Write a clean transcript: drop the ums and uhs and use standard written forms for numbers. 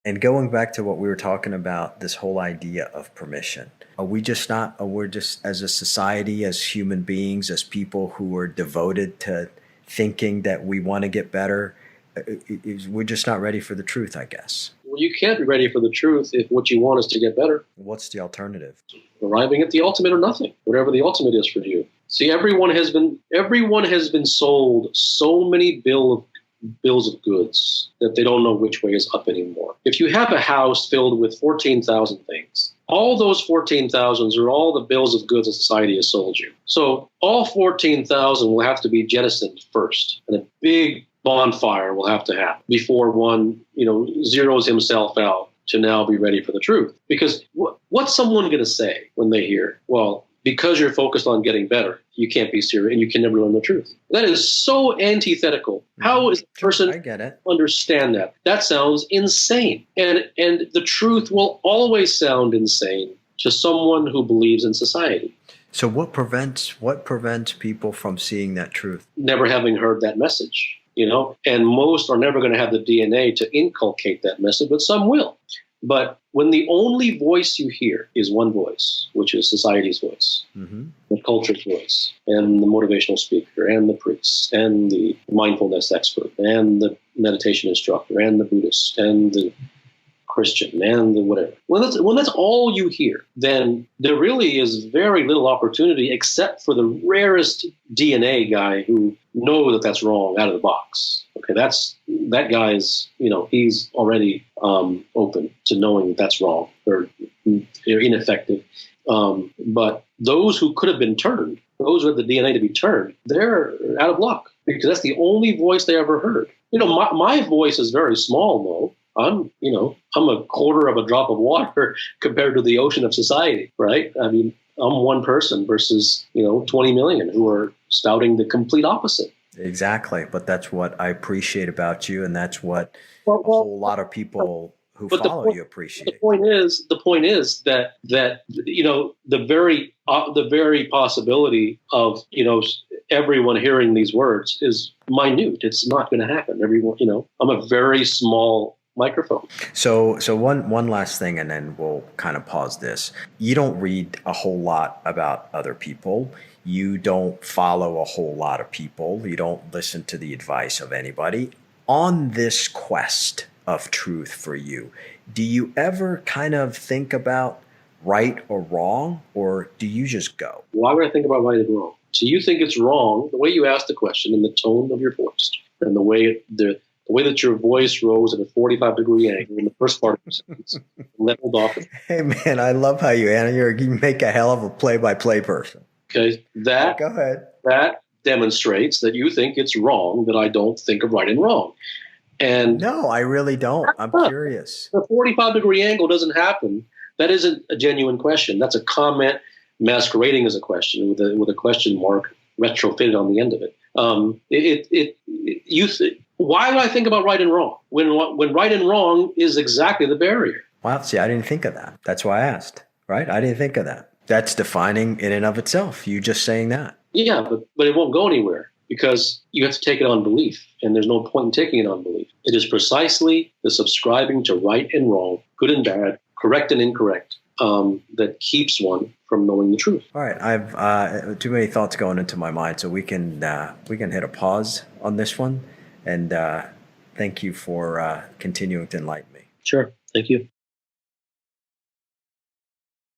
And going back to what we were talking about, this whole idea of permission. Are we just not, are we just as a society, as human beings, as people who are devoted to thinking that we want to get better, we're just not ready for the truth, I guess. Well, you can't be ready for the truth if what you want is to get better. What's the alternative? Arriving at the ultimate or nothing, whatever the ultimate is for you. See, everyone has been sold so many bills of goods that they don't know which way is up anymore. If you have a house filled with 14,000 things, all those 14,000 are all the bills of goods that society has sold you. So all 14,000 will have to be jettisoned first, and a big bonfire will have to happen before one, zeroes himself out to now be ready for the truth. Because what's someone going to say when they hear, well, because you're focused on getting better, you can't be serious and you can never learn the truth? That is so antithetical. How is a person I get it. Understand that? That sounds insane. And the truth will always sound insane to someone who believes in society. So what prevents people from seeing that truth? Never having heard that message. And most are never going to have the DNA to inculcate that message, but some will. But when the only voice you hear is one voice, which is society's voice, the culture's voice, and the motivational speaker, and the priest, and the mindfulness expert, and the meditation instructor, and the Buddhist, and the Christian, and the whatever. When that's all you hear, then there really is very little opportunity except for the rarest DNA guy who knows that that's wrong out of the box. Okay, that guy is, he's already open to knowing that's wrong or they're ineffective. But those who could have been turned, those who have the DNA to be turned, they're out of luck because that's the only voice they ever heard. My voice is very small, though. I'm a quarter of a drop of water compared to the ocean of society, right? I mean, I'm one person versus, 20 million who are spouting the complete opposite. Exactly. But that's what I appreciate about you. And that's what a whole lot of people who follow you appreciate. The point is that the very possibility of, everyone hearing these words is minute. It's not going to happen. Everyone, I'm a very small microphone. So one last thing, and then we'll kind of pause this. You don't read a whole lot about other people. You don't follow a whole lot of people. You don't listen to the advice of anybody. On this quest of truth for you, do you ever kind of think about right or wrong, or do you just go? Why would I think about right and wrong? So you think it's wrong, the way you ask the question and the tone of your voice and the way that your voice rose at a 45-degree angle in the first part of the sentence, leveled off. Hey, man, I love how you make a hell of a play-by-play person. Okay, go ahead. That demonstrates that you think it's wrong that I don't think of right and wrong. And no, I really don't. I'm curious. The 45-degree angle doesn't happen. That isn't a genuine question. That's a comment masquerading as a question with a question mark retrofitted on the end of it. Why do I think about right and wrong when right and wrong is exactly the barrier? Well, see, I didn't think of that. That's why I asked, right? I didn't think of that. That's defining in and of itself. You just saying that. Yeah, but it won't go anywhere because you have to take it on belief, and there's no point in taking it on belief. It is precisely the subscribing to right and wrong, good and bad, correct and incorrect, that keeps one from knowing the truth. All right, I've too many thoughts going into my mind, so we can hit a pause on this one. And thank you for continuing to enlighten me. Sure. Thank you.